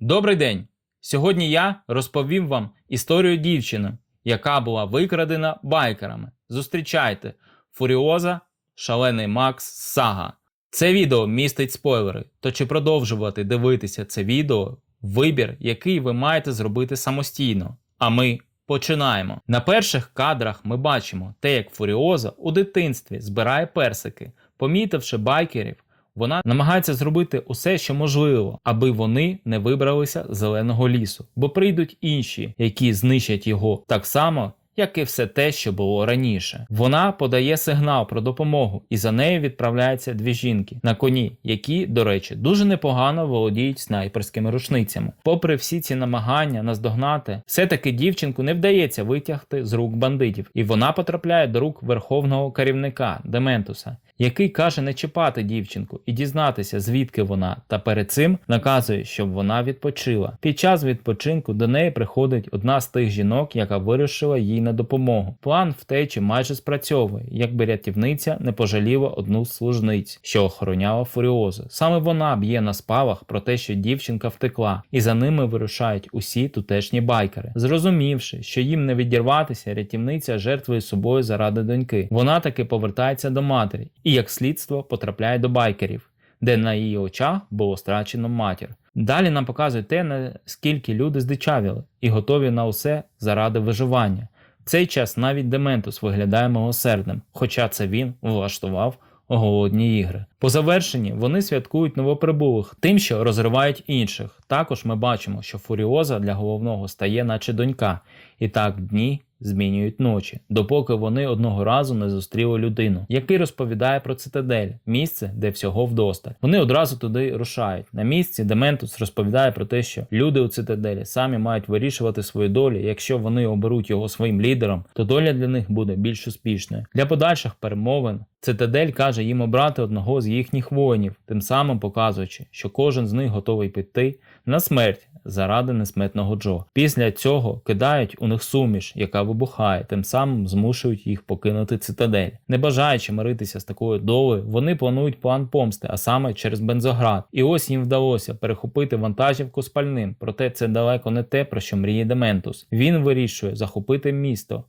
Добрий день! Сьогодні я розповім вам історію дівчини, яка була викрадена байкерами. Зустрічайте Фуріоза, Шалений Макс, Сага. Це відео містить спойлери, то чи продовжувати дивитися це відео – вибір, який ви маєте зробити самостійно. А ми починаємо. На перших кадрах ми бачимо те, як Фуріоза у дитинстві збирає персики. Помітивши байкерів, вона намагається зробити усе, що можливо, аби вони не вибралися з зеленого лісу, бо прийдуть інші, які знищать його так само, як і все те, що було раніше. Вона подає сигнал про допомогу, і за нею відправляються дві жінки на коні, які, до речі, дуже непогано володіють снайперськими рушницями. Попри всі ці намагання наздогнати, все-таки дівчинку не вдається витягти з рук бандитів, і вона потрапляє до рук верховного керівника Дементуса, який каже не чіпати дівчинку і дізнатися, звідки вона, та перед цим наказує, щоб вона відпочила. Під час відпочинку до неї приходить одна з тих жінок, яка вирішила їй на допомогу. План втечі майже спрацьовує, якби рятівниця не пожаліла одну з служниць, що охороняла Фуріозу. Саме вона б'є на спалах про те, що дівчинка втекла, і за ними вирушають усі тутешні байкери. Зрозумівши, що їм не відірватися, рятівниця жертвує собою заради доньки. Вона таки повертається до матері і, як слідство, потрапляє до байкерів, де на її очах було страчено матір. Далі нам показують те, наскільки люди здичавіли і готові на усе заради виживання. В цей час навіть Дементус виглядає милосердним, хоча це він влаштував голодні ігри. По завершенні вони святкують новоприбулих тим, що розривають інших. Також ми бачимо, що Фуріоза для головного стає наче донька, і так дні змінюють ночі, допоки вони одного разу не зустріли людину, який розповідає про цитадель, місце, де всього вдосталь. Вони одразу туди рушають. На місці Дементус розповідає про те, що люди у цитаделі самі мають вирішувати свою долю, якщо вони оберуть його своїм лідером, то доля для них буде більш успішною. Для подальших перемовин цитадель каже їм обрати одного з їхніх воїнів, тим самим показуючи, що кожен з них готовий піти на смерть заради несмертного Джо. Після цього кидають у них суміш, яка вибухає, тим самим змушують їх покинути цитадель. Не бажаючи миритися з такою долею, вони планують план помсти, а саме через бензоград. І ось їм вдалося перехопити вантажівку з пальним, проте це далеко не те, про що мріє Дементус. Він вирішує захопити місто.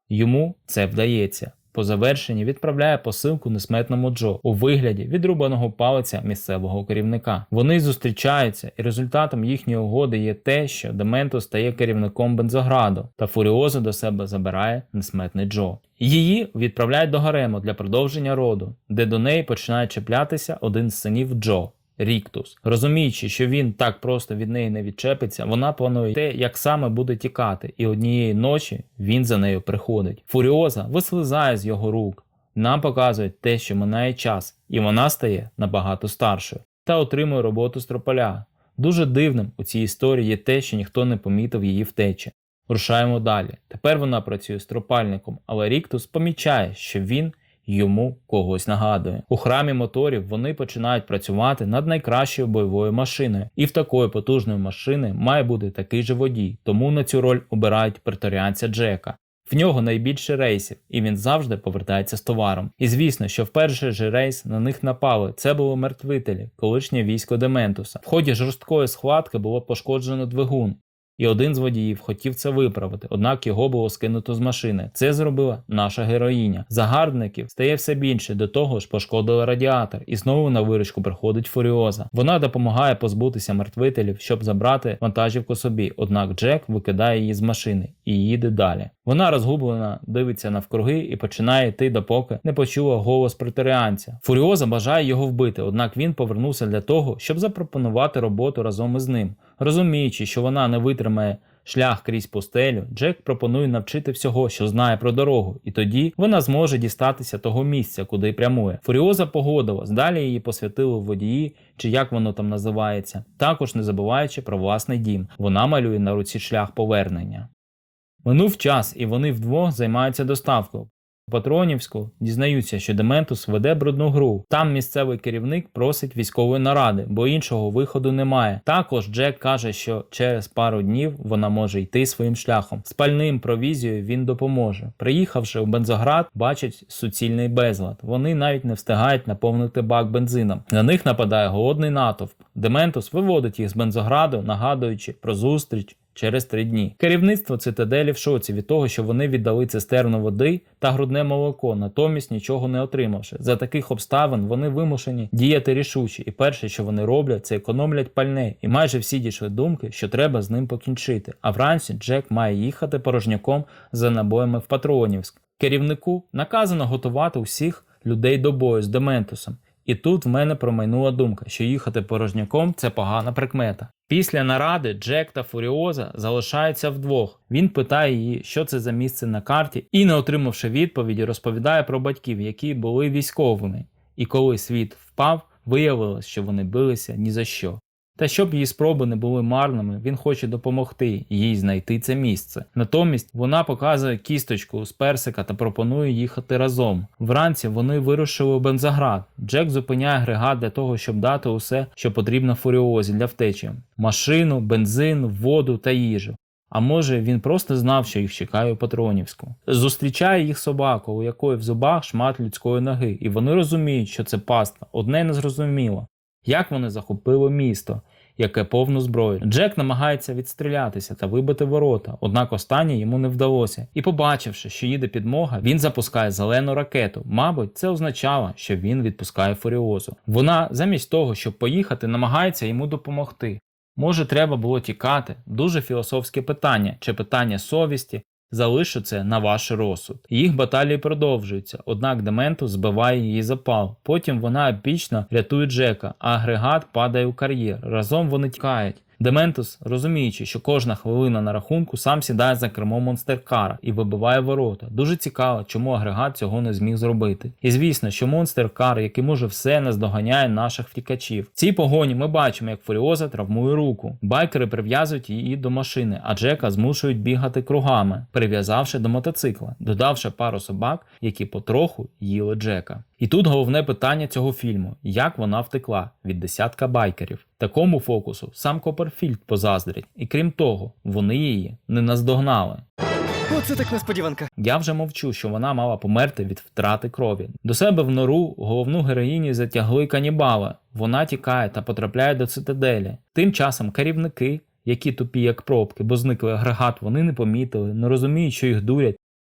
Йому це вдається. По завершенні відправляє посилку несмертному Джо у вигляді відрубаного палиця місцевого керівника. Вони зустрічаються, і результатом їхньої угоди є те, що Дементус стає керівником бензограду, та Фуріозу до себе забирає несмертний Джо. Її відправляють до гарему для продовження роду, де до неї починає чіплятися один з синів Джо – Ріктус. Розуміючи, що він так просто від неї не відчепиться, вона планує те, як саме буде тікати, і однієї ночі він за нею приходить. Фуріоза вислизає з його рук. Нам показують те, що минає час, і вона стає набагато старшою та отримує роботу строполя. Дуже дивним у цій історії є те, що ніхто не помітив її втечі. Рушаємо далі. Тепер вона працює стропальником, але Ріктус помічає, що він йому когось нагадує. У храмі моторів вони починають працювати над найкращою бойовою машиною. І в такої потужної машини має бути такий же водій, тому на цю роль обирають преторіанця Джека. В нього найбільше рейсів, і він завжди повертається з товаром. І звісно, що в перший же рейс на них напали. Це були мертвителі, колишнє військо Дементуса. В ході жорсткої схватки було пошкоджено двигун. І один з водіїв хотів це виправити, однак його було скинуто з машини. Це зробила наша героїня. Загарбників стає все більше, до того ж пошкодили радіатор, і знову на виручку приходить Фуріоза. Вона допомагає позбутися мертвителів, щоб забрати вантажівку собі, однак Джек викидає її з машини і їде далі. Вона розгублена, дивиться навкруги і починає йти, допоки не почула голос преторіанця. Фуріоза бажає його вбити, однак він повернувся для того, щоб запропонувати роботу разом із ним. Розуміючи, що вона не витримає шлях крізь пустелю, Джек пропонує навчити всього, що знає про дорогу, і тоді вона зможе дістатися того місця, куди прямує. Фуріоза погодилась, далі її посвятили в водії, чи як воно там називається, також не забуваючи про власний дім. Вона малює на руці шлях повернення. Минув час, і вони вдвох займаються доставкою. У Патронівську дізнаються, що Дементус веде брудну гру. Там місцевий керівник просить військової наради, бо іншого виходу немає. Також Джек каже, що через пару днів вона може йти своїм шляхом. З пальним, провізією він допоможе. Приїхавши у Бензоград, бачать суцільний безлад. Вони навіть не встигають наповнити бак бензином. На них нападає голодний натовп. Дементус виводить їх з Бензограду, нагадуючи про зустріч через 3 дні. Керівництво цитаделі в шоці від того, що вони віддали цистерну води та грудне молоко, натомість нічого не отримавши. За таких обставин вони вимушені діяти рішуче, і перше, що вони роблять, це економлять пальне, і майже всі дійшли думки, що треба з ним покінчити. А вранці Джек має їхати порожняком за набоями в Патронівськ. Керівнику наказано готувати усіх людей до бою з Дементусом. І тут в мене промайнула думка, що їхати порожняком – це погана прикмета. Після наради Джек та Фуріоза залишаються вдвох. Він питає її, що це за місце на карті, і, не отримавши відповіді, розповідає про батьків, які були військовими. І коли світ впав, виявилось, що вони билися ні за що. Та щоб її спроби не були марними, він хоче допомогти їй знайти це місце. Натомість вона показує кісточку з персика та пропонує їхати разом. Вранці вони вирушили у Бензоград. Джек зупиняє агрегат для того, щоб дати усе, що потрібно Фуріозі для втечі. Машину, бензин, воду та їжу. А може він просто знав, що їх чекає у Патронівську. Зустрічає їх собаку, у якої в зубах шмат людської ноги, і вони розуміють, що це пастка. Одне не зрозуміло. Як вони захопили місто, яке повно зброї. Джек намагається відстрілятися та вибити ворота, однак останнє йому не вдалося. І побачивши, що їде підмога, він запускає зелену ракету. Мабуть, це означало, що він відпускає Фуріозу. Вона, замість того, щоб поїхати, намагається йому допомогти. Може, треба було тікати? Дуже філософське питання, чи питання совісті? Залишу це на ваш розсуд. Їх баталії продовжуються, однак Дементус збиває її запал. Потім вона епічно рятує Джека, а агрегат падає у кар'єр. Разом вони тікають. Дементус, розуміючи, що кожна хвилина на рахунку, сам сідає за кермо монстер-кара і вибиває ворота. Дуже цікаво, чому агрегат цього не зміг зробити. І звісно, що монстер-кар, який може все, наздоганяє наших втікачів. В цій погоні ми бачимо, як Фуріоза травмує руку. Байкери прив'язують її до машини, а Джека змушують бігати кругами, прив'язавши до мотоцикла, додавши пару собак, які потроху їли Джека. І тут головне питання цього фільму – як вона втекла від десятка байкерів. Такому фокусу сам Копперфільд позаздрить. І крім того, вони її не наздогнали. Оце так несподіванка. Я вже мовчу, що вона мала померти від втрати крові. До себе в нору головну героїню затягли канібали. Вона тікає та потрапляє до цитаделі. Тим часом керівники, які тупі як пробки, бо зниклий агрегат, вони не помітили, не розуміють, що їх дурять.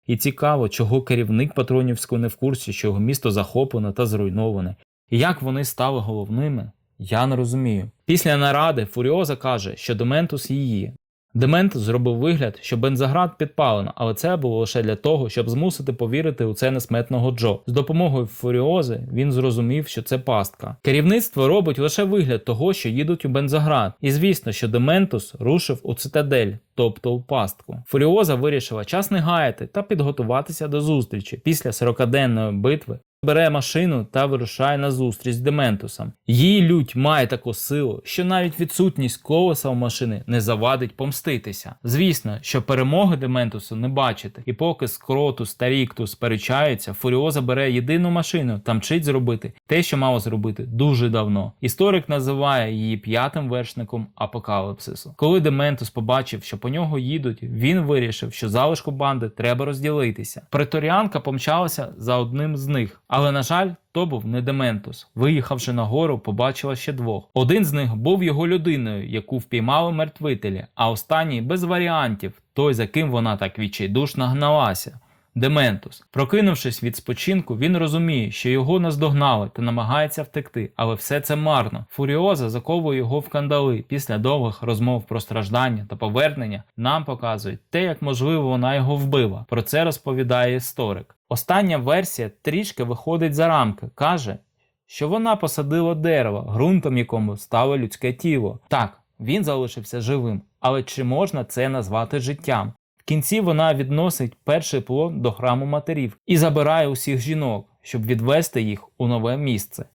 І цікаво, чого керівник Патронівського не в курсі, що його місто захоплене та зруйноване. І як вони стали головними, я не розумію. Після наради Фуріоза каже, що Дементус її. Дементус зробив вигляд, що Бензоград підпалено, але це було лише для того, щоб змусити повірити у це несметного Джо. З допомогою Фуріози він зрозумів, що це пастка. Керівництво робить лише вигляд того, що їдуть у Бензоград. І звісно, що Дементус рушив у цитадель, тобто у пастку. Фуріоза вирішила час не гаяти та підготуватися до зустрічі. Після 40-денної битви бере машину та вирушає на зустріч з Дементусом. Її лють має таку силу, що навіть відсутність колеса у машини не завадить помститися. Звісно, що перемоги Дементусу не бачити. І поки Скротус та Ріктус сперечаються, Фуріоза бере єдину машину та мчить зробити те, що мало зробити дуже давно. Історик називає її п'ятим вершником апокаліпсису. Коли Дементус побачив, що по нього їдуть, він вирішив, що залишку банди треба розділитися. Преторіанка помчалася за одним з них. Але, на жаль, то був не Дементус. Виїхавши на гору, побачила ще двох. Один з них був його людиною, яку впіймали мертвителі, а останній без варіантів, той, за ким вона так відчайдушно гналася. Дементус. Прокинувшись від спочинку, він розуміє, що його наздогнали та намагається втекти, але все це марно. Фуріоза заковує його в кандали. Після довгих розмов про страждання та повернення нам показують те, як можливо вона його вбила. Про це розповідає історик. Остання версія трішки виходить за рамки. Каже, що вона посадила дерево, ґрунтом якому стало людське тіло. Так, він залишився живим, але чи можна це назвати життям? В кінці вона відносить перший плод до храму матерів і забирає усіх жінок, щоб відвести їх у нове місце.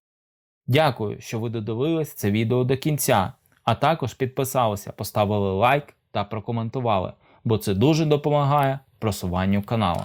Дякую, що ви додивились це відео до кінця, а також підписалися, поставили лайк та прокоментували, бо це дуже допомагає просуванню каналу.